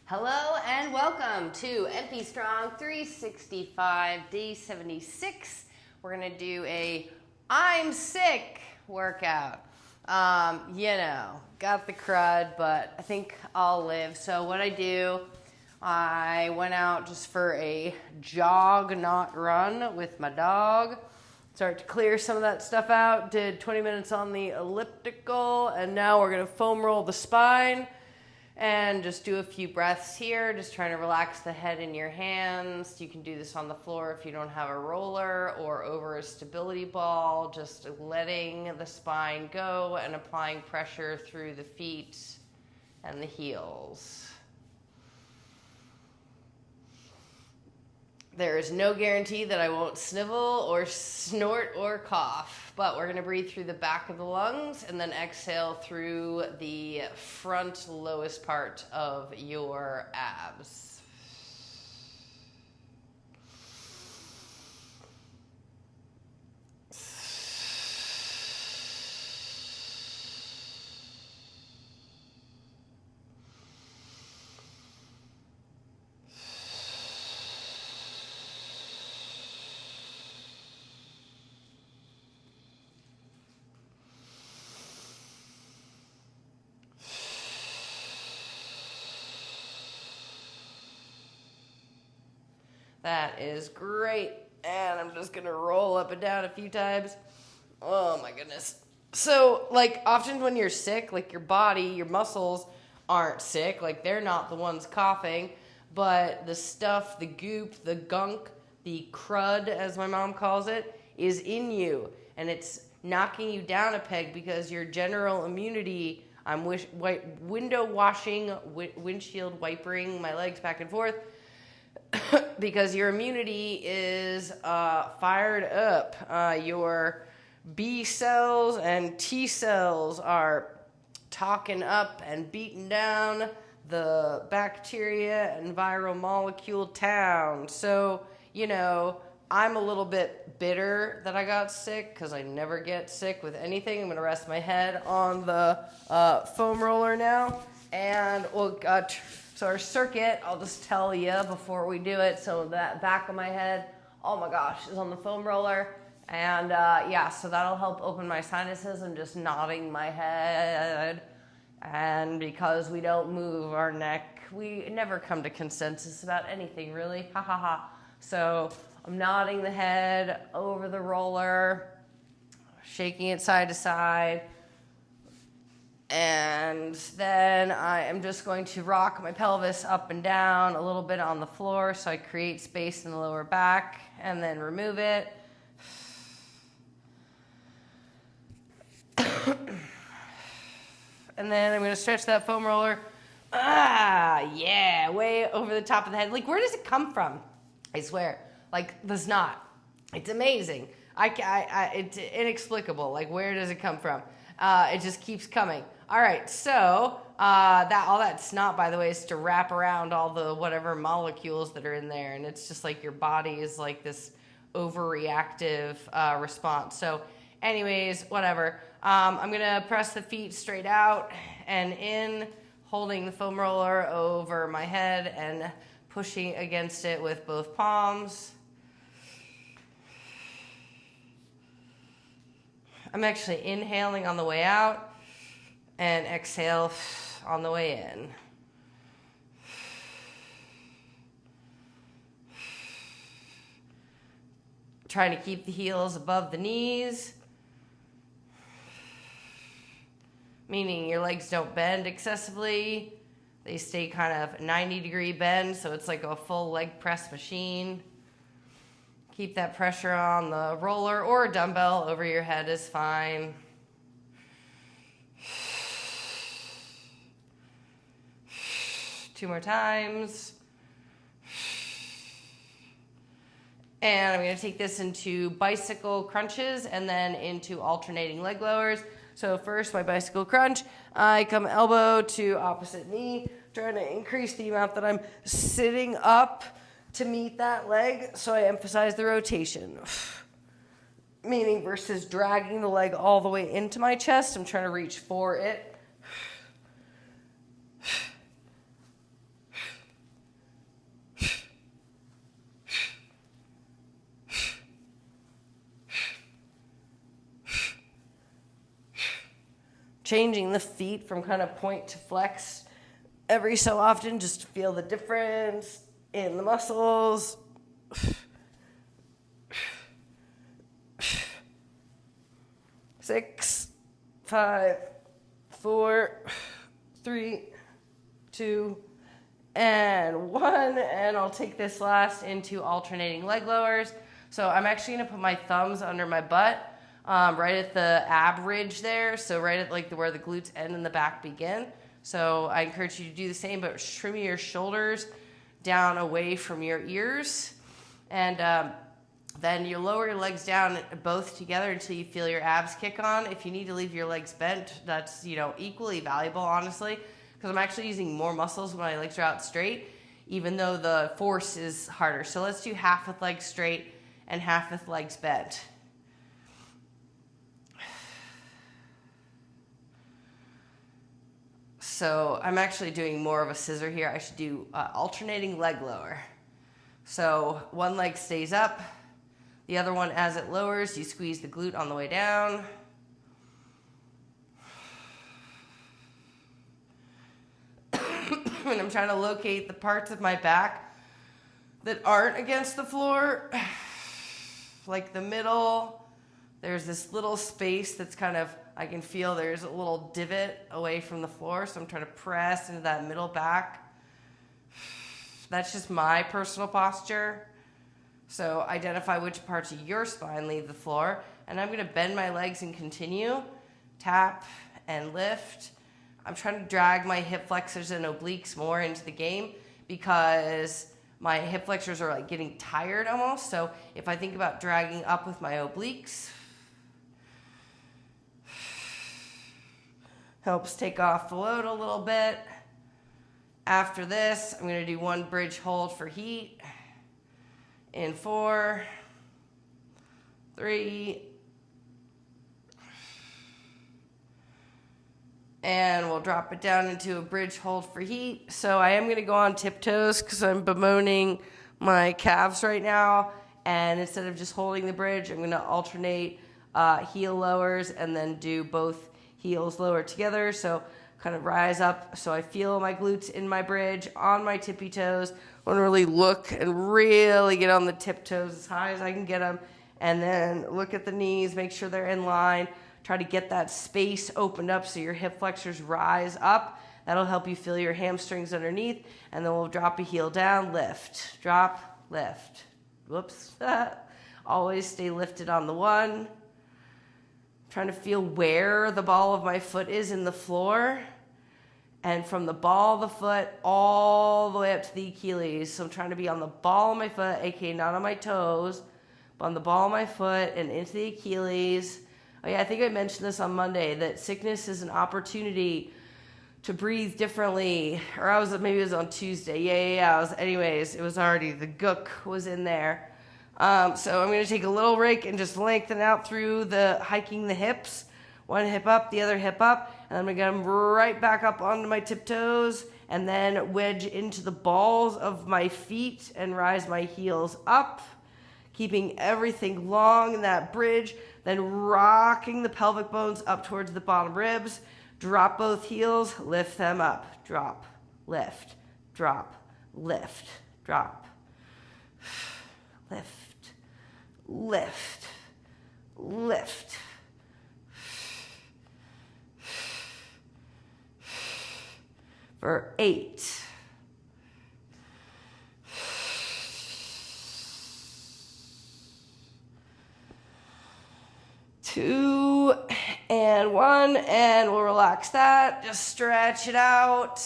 Hello and welcome to MP Strong 365 Day 76. We're going to do a I'm sick workout. Got the crud, but I think I'll live. So what I went out just for a jog, not run with my dog. Start to clear some of that stuff out. Did 20 minutes on the elliptical, and now we're going to foam roll the spine. And just do a few breaths here, just trying to relax the head in your hands. You can do this on the floor if you don't have a roller or over a stability ball, just letting the spine go and applying pressure through the feet and the heels. There is no guarantee that I won't snivel or snort or cough, but we're going to breathe through the back of the lungs and then exhale through the front lowest part of your abs. That is great. And I'm just going to roll up and down a few times. Oh my goodness. So, often when you're sick, your body, your muscles aren't sick. They're not the ones coughing. But the stuff, the goop, the gunk, the crud, as my mom calls it, is in you. And it's knocking you down a peg because your general immunity, I'm window washing, windshield wipering my legs back and forth, because your immunity is fired up. Your B cells and T cells are talking up and beating down the bacteria and viral molecule town. So, I'm a little bit bitter that I got sick because I never get sick with anything. I'm going to rest my head on the foam roller now. And so our circuit, I'll just tell you before we do it. So that back of my head, oh my gosh, is on the foam roller. And so that'll help open my sinuses. I'm just nodding my head. And because we don't move our neck, we never come to consensus about anything, really. Ha ha ha. So I'm nodding the head over the roller, shaking it side to side. And then I am just going to rock my pelvis up and down a little bit on the floor so I create space in the lower back, and then remove it. And then I'm going to stretch that foam roller. Way over the top of the head. Where does it come from? I swear. The snot. It's amazing. It's inexplicable. Where does it come from? It just keeps coming. All right, so all that snot, by the way, is to wrap around all the whatever molecules that are in there, and it's just your body is this overreactive response. So, anyways, whatever. I'm gonna press the feet straight out and in, holding the foam roller over my head and pushing against it with both palms. I'm actually inhaling on the way out and exhale on the way in. Trying to keep the heels above the knees, meaning your legs don't bend excessively. They stay kind of 90-degree bend, so it's like a full leg press machine. Keep that pressure on the roller or a dumbbell over your head is fine. Two more times. And I'm going to take this into bicycle crunches and then into alternating leg lowers. So first, my bicycle crunch. I come elbow to opposite knee, trying to increase the amount that I'm sitting up to meet that leg, so I emphasize the rotation. Meaning versus dragging the leg all the way into my chest, I'm trying to reach for it. changing the feet from kind of point to flex every so often just to feel the difference in the muscles. 6, 5, 4, 3, 2, and 1. And I'll take this last into alternating leg lowers. So I'm actually going to put my thumbs under my butt, right at the ab ridge there. So right at like where the glutes end and the back begin. So I encourage you to do the same, but trim your shoulders down away from your ears. And then you lower your legs down both together until you feel your abs kick on. If you need to leave your legs bent, that's, equally valuable, honestly, because I'm actually using more muscles when my legs are out straight, even though the force is harder. So let's do half with legs straight and half with legs bent. So I'm actually doing more of a scissor here. I should do alternating leg lower. So one leg stays up. The other one, as it lowers, you squeeze the glute on the way down. And I'm trying to locate the parts of my back that aren't against the floor. Like the middle, there's this little space that's kind of, I can feel there's a little divot away from the floor. So I'm trying to press into that middle back. That's just my personal posture. So identify which parts of your spine leave the floor. And I'm going to bend my legs and continue. Tap and lift. I'm trying to drag my hip flexors and obliques more into the game because my hip flexors are like getting tired almost. So if I think about dragging up with my obliques, helps take off the load a little bit. After this, I'm going to do one bridge hold for heat. In 4, 3, and we'll drop it down into a bridge hold for heat. So I am going to go on tiptoes because I'm bemoaning my calves right now. And instead of just holding the bridge, I'm going to alternate heel lowers and then do both heels lower together. So kind of rise up so I feel my glutes in my bridge on my tippy toes. I want to really look and really get on the tiptoes as high as I can get them. And then look at the knees, make sure they're in line. Try to get that space opened up so your hip flexors rise up. That'll help you feel your hamstrings underneath. And then we'll drop a heel down, lift, drop, lift. Whoops. Always stay lifted on the 1. Trying to feel where the ball of my foot is in the floor. And from the ball of the foot all the way up to the Achilles. So I'm trying to be on the ball of my foot, aka not on my toes, but on the ball of my foot and into the Achilles. Oh yeah, I think I mentioned this on Monday, that sickness is an opportunity to breathe differently. Or maybe it was on Tuesday. Yeah. Anyways, it was already, the gunk was in there. So I'm going to take a little rake and just lengthen out through hiking the hips. One hip up, the other hip up. And I'm going to get them right back up onto my tiptoes. And then wedge into the balls of my feet and rise my heels up. Keeping everything long in that bridge. Then rocking the pelvic bones up towards the bottom ribs. Drop both heels, lift them up. Drop, lift, drop, lift, drop. Lift, lift, lift. For 8. 2 and 1, and we'll relax that. Just stretch it out.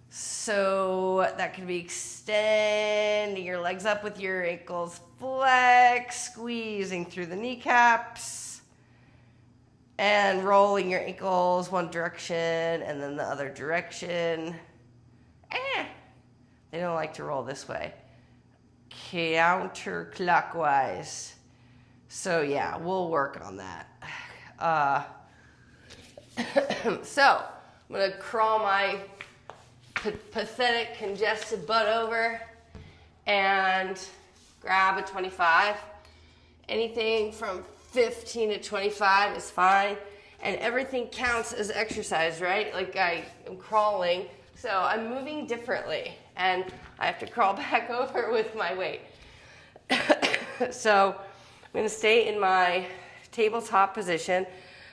So that can be extending your legs up with your ankles flex, squeezing through the kneecaps, and rolling your ankles one direction and then the other direction. They don't like to roll this way. Counterclockwise. So yeah, we'll work on that. So I'm going to crawl my pathetic, congested butt over and grab a 25. Anything from 15 to 25 is fine. and everything counts as exercise, right? Like I am crawling, so I'm moving differently, and I have to crawl back over with my weight. So I'm going to stay in my tabletop position.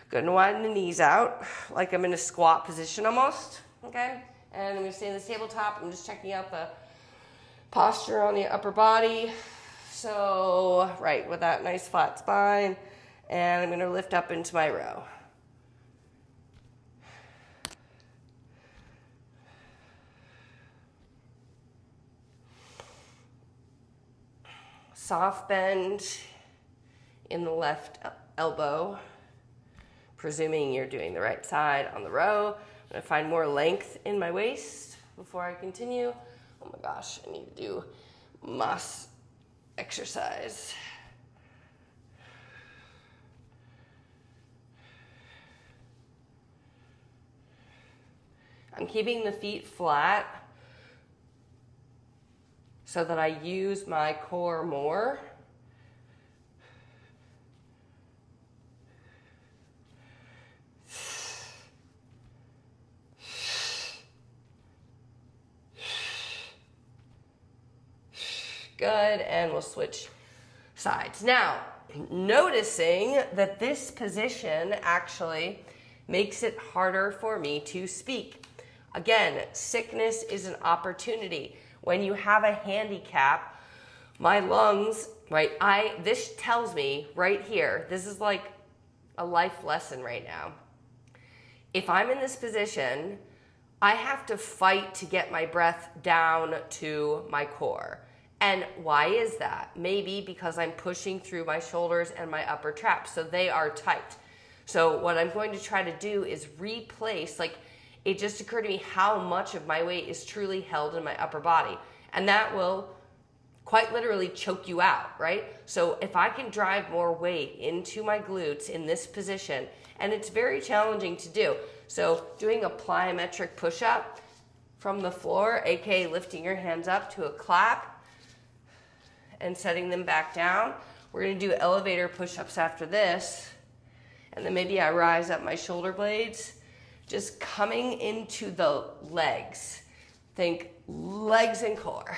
Going to widen the knees out like I'm in a squat position almost, okay? And I'm going to stay in this tabletop. I'm just checking out the posture on the upper body. So, right, with that nice flat spine. And I'm going to lift up into my row. Soft bend in the left elbow, presuming you're doing the right side on the row. I'm going to find more length in my waist before I continue. Oh my gosh, I need to do mass exercise. I'm keeping the feet flat so that I use my core more. Good, and we'll switch sides. Now, noticing that this position actually makes it harder for me to speak. Again, sickness is an opportunity. When you have a handicap, my lungs, right, this tells me right here, this is like a life lesson right now. If I'm in this position, I have to fight to get my breath down to my core. And why is that? Maybe because I'm pushing through my shoulders and my upper traps, so they are tight. So what I'm going to try to do is replace, like, it just occurred to me how much of my weight is truly held in my upper body. And that will quite literally choke you out, right? So if I can drive more weight into my glutes in this position, and it's very challenging to do. So doing a plyometric push-up from the floor, aka lifting your hands up to a clap and setting them back down. We're gonna do elevator push-ups after this. And then maybe I rise up my shoulder blades, just coming into the legs. Think legs and core.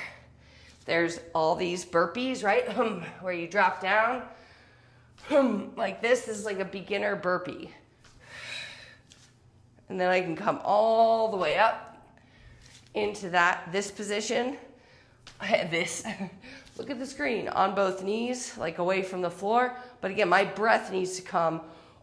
There's all these burpees, right? Where you drop down, like this. This is like a beginner burpee. And then I can come all the way up into this position. Look at the screen, on both knees, like away from the floor. But again, my breath needs to come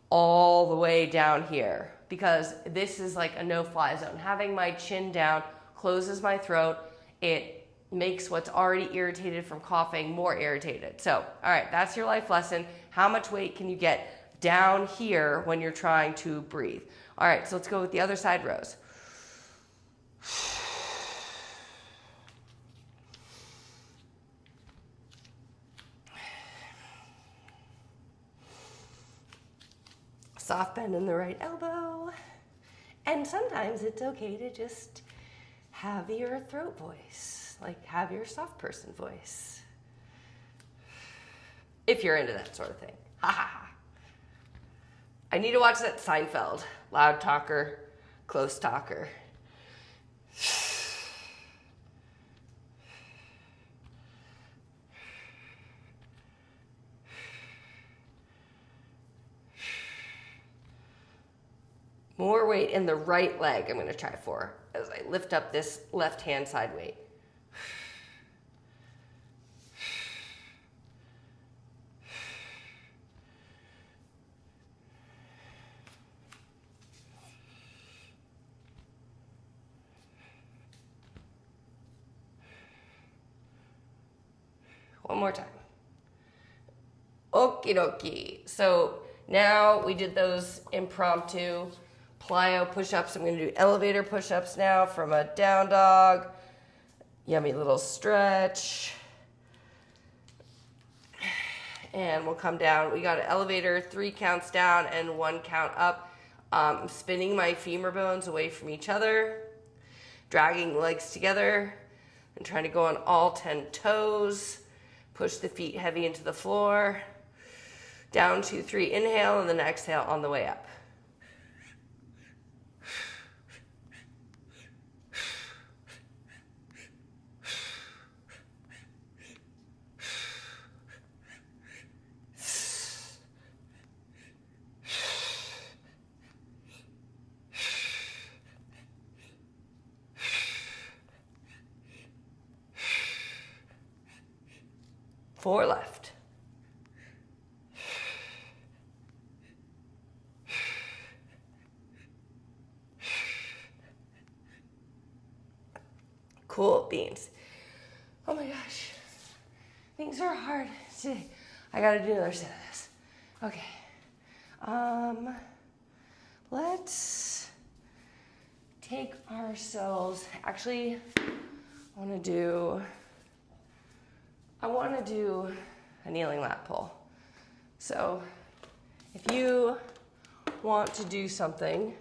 all the way down here, because this is like a no-fly zone. Having my chin down closes my throat. It makes what's already irritated from coughing more irritated. So, all right, that's your life lesson. How much weight can you get down here when you're trying to breathe? All right, so let's go with the other side rows. Soft bend in the right elbow. And sometimes it's okay to just have your throat voice, like have your soft person voice. If you're into that sort of thing. Ha ha ha. I need to watch that Seinfeld. Loud talker, close talker. More weight in the right leg I'm going to try for as I lift up this left-hand side weight. One more time. Okie dokie. So now we did those impromptu plyo push-ups. I'm going to do elevator push-ups now from a down dog. Yummy little stretch. And we'll come down. We got an elevator, 3 counts down and 1 count up. I'm spinning my femur bones away from each other, dragging the legs together, and trying to go on all 10 toes. Push the feet heavy into the floor. Down, 2, 3, inhale, and then exhale on the way up. 4 left. Cool beans. Oh my gosh. Things are hard today. I gotta do another set of this. Okay. Let's take ourselves, actually, I wanna do a kneeling lat pull. So if you want to do something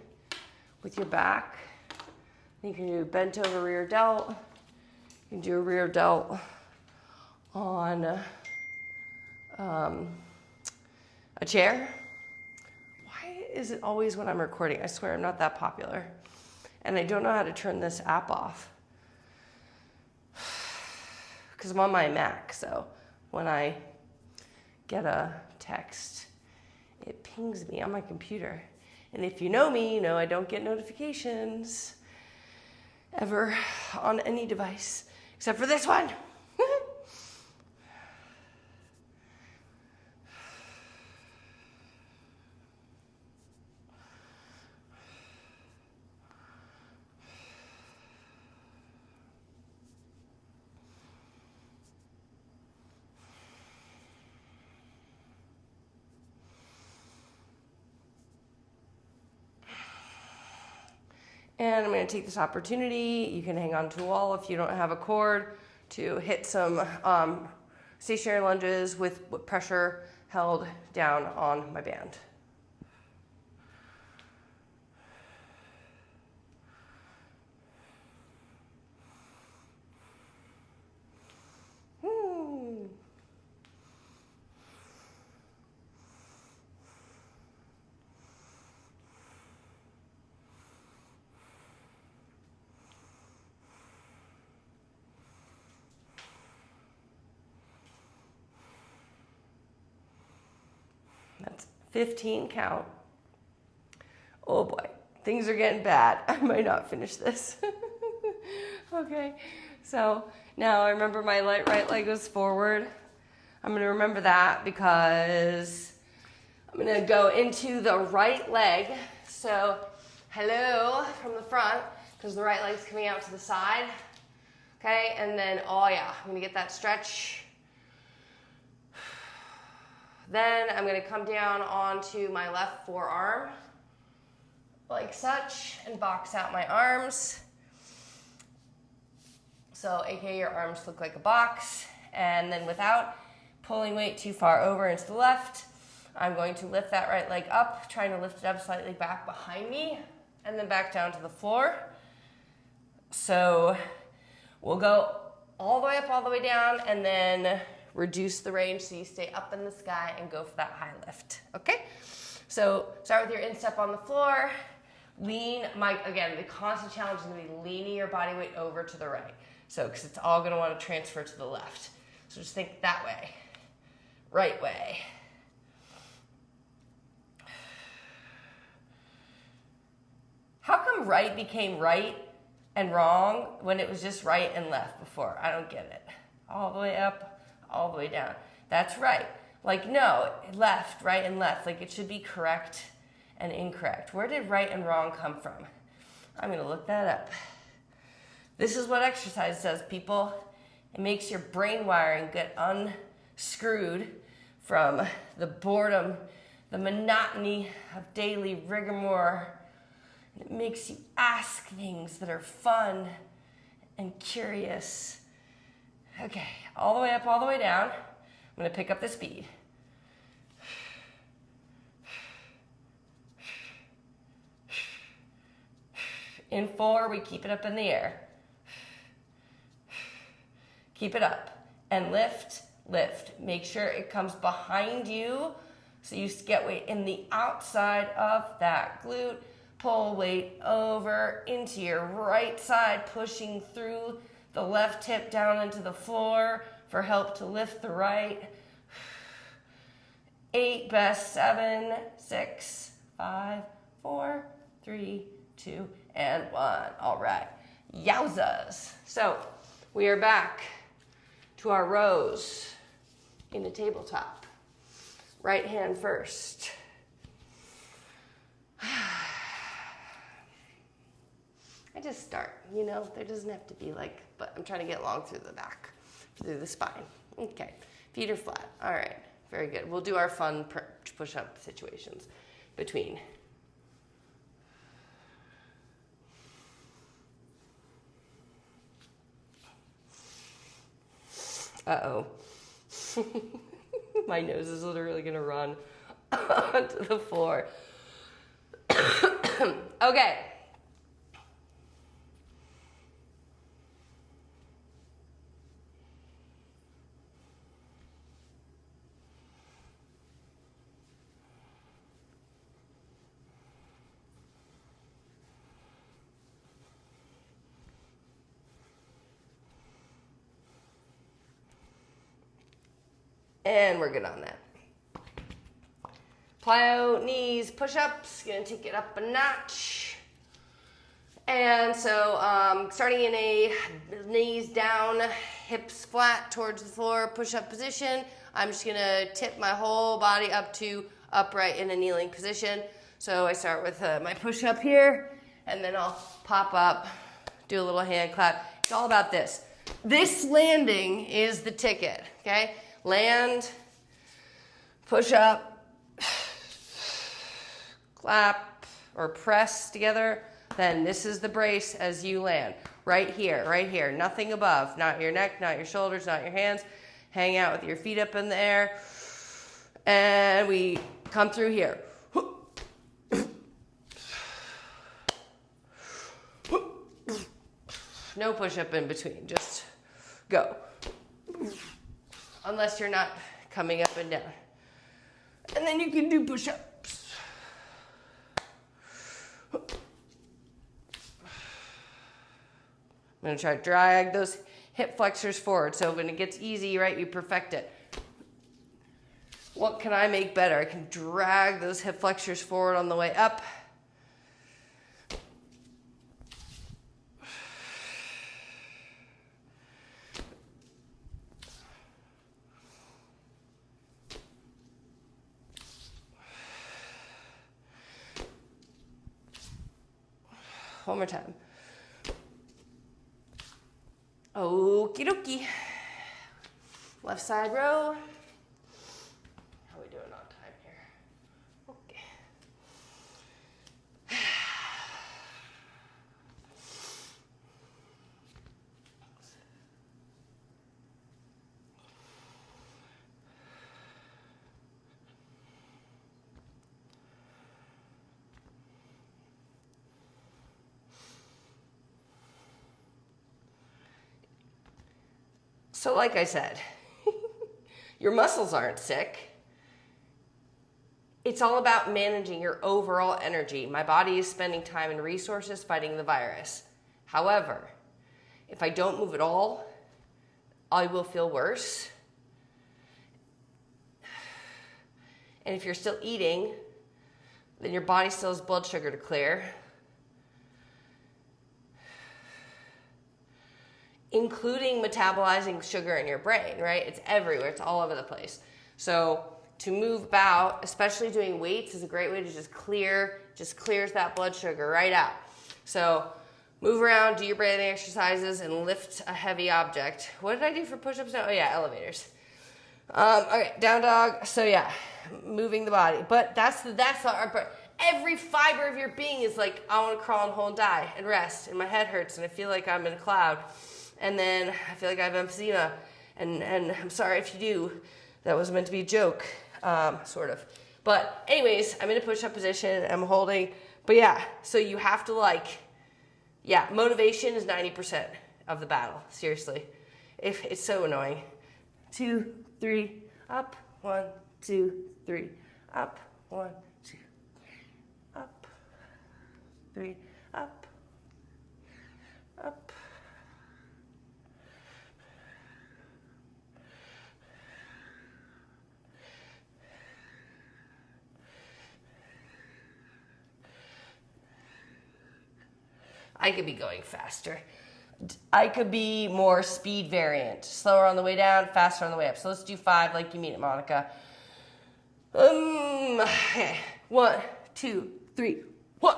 with your back, you can do bent over rear delt. You can do a rear delt on a chair. Why is it always when I'm recording? I swear I'm not that popular. And I don't know how to turn this app off. Because I'm on my Mac, so when I get a text, it pings me on my computer. And if you know me, you know I don't get notifications ever on any device, except for this one. And I'm going to take this opportunity, you can hang on to a wall if you don't have a cord, to hit some stationary lunges with pressure held down on my band. That's 15 count. Oh boy, things are getting bad. I might not finish this. Okay, so now I remember my right leg goes forward. I'm gonna remember that because I'm gonna go into the right leg. So hello from the front, because the right leg's coming out to the side. Okay, and then, oh yeah, I'm gonna get that stretch. Then I'm going to come down onto my left forearm, like such, and box out my arms. So, aka your arms look like a box. And then without pulling weight too far over into the left, I'm going to lift that right leg up, trying to lift it up slightly back behind me, and then back down to the floor. So, we'll go all the way up, all the way down, and then reduce the range so you stay up in the sky and go for that high lift, okay? So start with your instep on the floor. Lean, again, the constant challenge is gonna be leaning your body weight over to the right. So, because it's all gonna wanna transfer to the left. So just think that way, right way. How come right became right and wrong when it was just right and left before? I don't get it. All the way up, all the way down. That's right. Like, no, left, right, and left. Like, it should be correct and incorrect. Where did right and wrong come from? I'm going to look that up. This is what exercise does, people. It makes your brain wiring get unscrewed from the boredom, the monotony of daily rigmarole. It makes you ask things that are fun and curious. Okay, all the way up, all the way down. I'm going to pick up the speed. In 4, we keep it up in the air. Keep it up. And lift, lift. Make sure it comes behind you so you get weight in the outside of that glute. Pull weight over into your right side, pushing through the left hip down into the floor for help to lift the right. 8, best, 7, 6, 5, 4, 3, 2, and 1. All right, yowzas. So we are back to our rows. in a tabletop. Right hand first. I just start, you know, there doesn't have to be like, but I'm trying to get long through the back, through the spine. Okay, feet are flat. All right, very good. We'll do our fun push-up situations between. Uh-oh. My nose is literally gonna run onto the floor. Okay. And we're good on that. Plyo, knees, push-ups, gonna take it up a notch. And so starting in a knees down, hips flat towards the floor, push-up position. I'm just gonna tip my whole body up to upright in a kneeling position. So I start with my push-up here, and then I'll pop up, do a little hand clap. It's all about this. This landing is the ticket, okay? Land, push up, clap, or press together. Then this is the brace as you land. Right here. Nothing above. Not your neck, not your shoulders, not your hands. Hang out with your feet up in the air. And we come through here. No push up in between. Just go. Unless you're not coming up and down. And then you can do push-ups. I'm going to try to drag those hip flexors forward. So when it gets easy, right, you perfect it. What can I make better? I can drag those hip flexors forward on the way up. One more time. Okie dokie. Left side row. How are we doing on time here? Okay. So like I said, your muscles aren't sick. It's all about managing your overall energy. My body is spending time and resources fighting the virus. However, if I don't move at all, I will feel worse. And if you're still eating, then your body still has blood sugar to clear, including metabolizing sugar in your brain, right? It's everywhere. It's all over the place. So to move about, especially doing weights, is a great way to just clears that blood sugar right out. So move around, do your breathing exercises, and lift a heavy object. What did I do for push-ups now? Oh yeah, elevators. Okay, down dog. So yeah, moving the body. But that's the hard part. Every fiber of your being is like, I want to crawl and hold and die and rest, and my head hurts, and I feel like I'm in a cloud. And then I feel like I have emphysema, and I'm sorry if you do. That was meant to be a joke, sort of. But anyways, I'm in a push-up position, I'm holding. But yeah, so you have to motivation is 90% of the battle, seriously. If it's so annoying. 2, 3, up, 1, 2, 3, up, 1, 2, up, 3, up, up. I could be going faster. I could be more speed variant. Slower on the way down, faster on the way up. So let's do 5 like you mean it, Monica. Okay. 1, 2, 3. 1,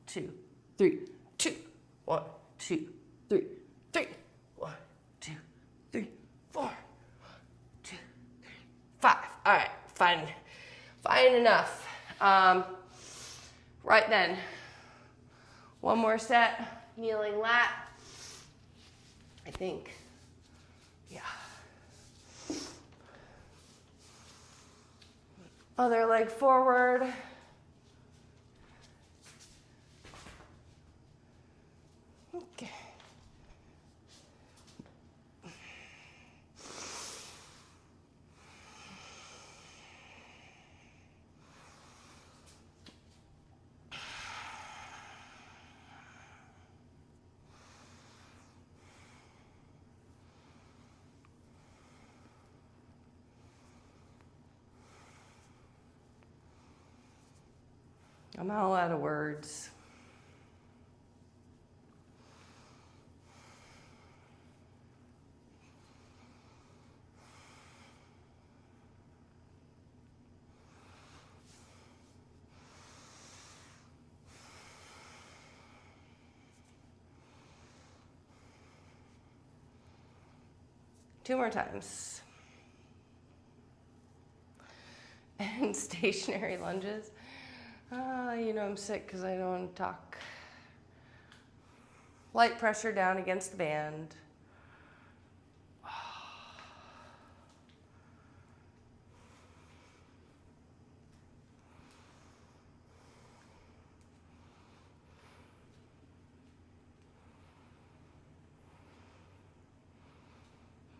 2, 3, 2. 1, 2, 3, 3. 1, 2, 3, 4. 1, 2, 3, 5. All right, fine enough. Right then, one more set, kneeling lat. I think, yeah. Other leg forward. Okay. I'm all out of words. Two more times. And stationary lunges. You know I'm sick because I don't want to talk. Light pressure down against the band.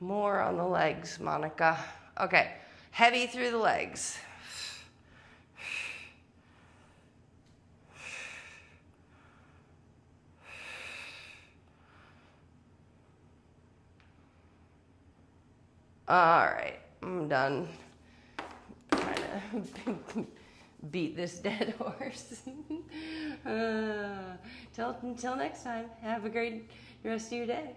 More on the legs, Monica. Okay, heavy through the legs. All right, I'm done trying to beat this dead horse. Until next time, have a great rest of your day.